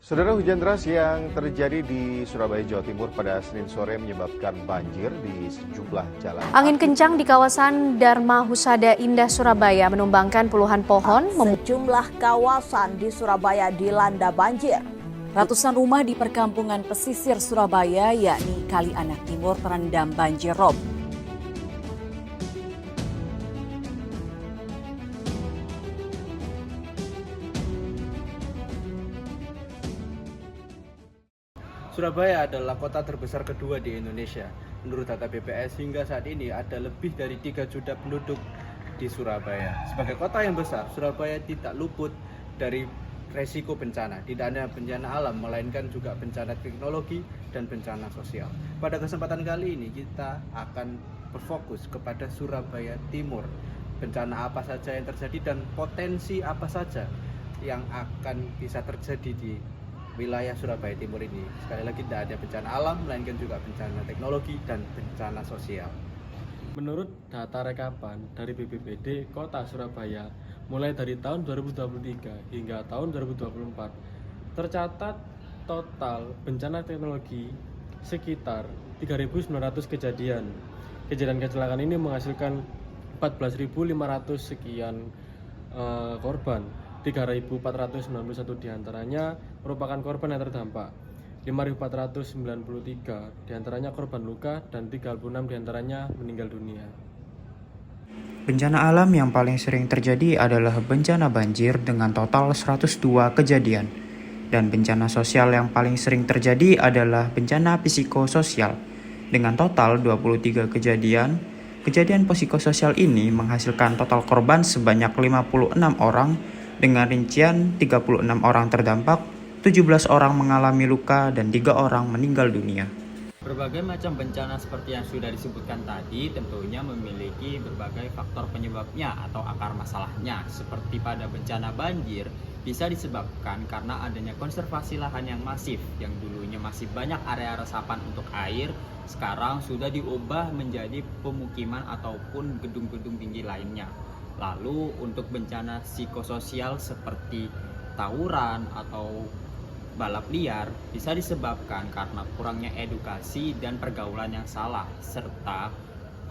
Saudara, hujan deras yang terjadi di Surabaya, Jawa Timur pada Senin sore menyebabkan banjir di sejumlah jalan. Angin kencang di kawasan Dharma Husada Indah Surabaya menumbangkan puluhan pohon. Sejumlah kawasan di Surabaya dilanda banjir. Ratusan rumah di perkampungan pesisir Surabaya yakni Kali Anak Timur terendam banjir rob. Surabaya adalah kota terbesar kedua di Indonesia. Menurut data BPS, hingga saat ini ada lebih dari 3 juta penduduk di Surabaya. Sebagai kota yang besar, Surabaya tidak luput dari resiko bencana. Tidak hanya bencana alam, melainkan juga bencana teknologi dan bencana sosial. Pada kesempatan kali ini, kita akan berfokus kepada Surabaya Timur. Bencana apa saja yang terjadi dan potensi apa saja yang akan bisa terjadi di wilayah Surabaya Timur ini. Sekali lagi, tidak ada bencana alam, melainkan juga bencana teknologi dan bencana sosial. Menurut data rekapan dari BPBD Kota Surabaya, mulai dari tahun 2023 hingga tahun 2024, tercatat total bencana teknologi sekitar 3.900 kejadian. Kejadian kecelakaan ini menghasilkan 14.500 sekian korban. 3.491 diantaranya merupakan korban yang terdampak, 5.493 diantaranya korban luka, dan 36 diantaranya meninggal dunia. Bencana alam yang paling sering terjadi adalah bencana banjir dengan total 102 kejadian. Dan bencana sosial yang paling sering terjadi adalah bencana psikososial dengan total 23 kejadian. Kejadian psikososial ini menghasilkan total korban sebanyak 56 orang dengan rincian 36 orang terdampak, 17 orang mengalami luka, dan 3 orang meninggal dunia. Berbagai macam bencana seperti yang sudah disebutkan tadi tentunya memiliki berbagai faktor penyebabnya atau akar masalahnya. Seperti pada bencana banjir, bisa disebabkan karena adanya konservasi lahan yang masif, yang dulunya masih banyak area resapan untuk air, sekarang sudah diubah menjadi pemukiman ataupun gedung-gedung tinggi lainnya. Lalu untuk bencana psikososial seperti tawuran atau balap liar bisa disebabkan karena kurangnya edukasi dan pergaulan yang salah, serta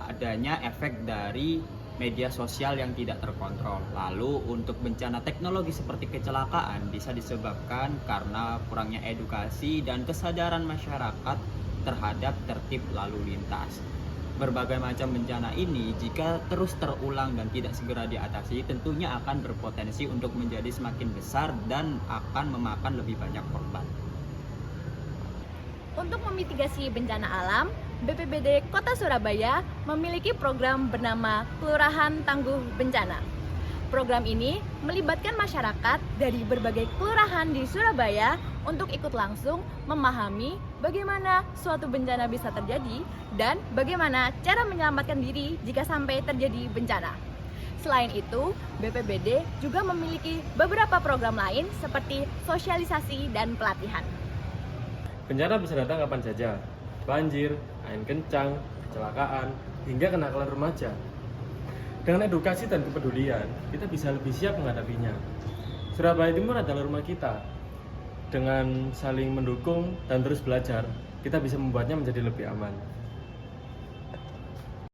adanya efek dari media sosial yang tidak terkontrol. Lalu untuk bencana teknologi seperti kecelakaan bisa disebabkan karena kurangnya edukasi dan kesadaran masyarakat terhadap tertib lalu lintas. Berbagai macam bencana ini jika terus terulang dan tidak segera diatasi tentunya akan berpotensi untuk menjadi semakin besar dan akan memakan lebih banyak korban. Untuk memitigasi bencana alam, BPBD Kota Surabaya memiliki program bernama Kelurahan Tangguh Bencana. Program ini melibatkan masyarakat dari berbagai kelurahan di Surabaya untuk ikut langsung memahami bagaimana suatu bencana bisa terjadi dan bagaimana cara menyelamatkan diri jika sampai terjadi bencana. Selain itu, BPBD juga memiliki beberapa program lain seperti sosialisasi dan pelatihan. Bencana bisa datang kapan saja, banjir, angin kencang, kecelakaan, hingga kenakalan remaja. Dengan edukasi dan kepedulian, kita bisa lebih siap menghadapinya. Surabaya Timur adalah rumah kita. Dengan saling mendukung dan terus belajar, kita bisa membuatnya menjadi lebih aman.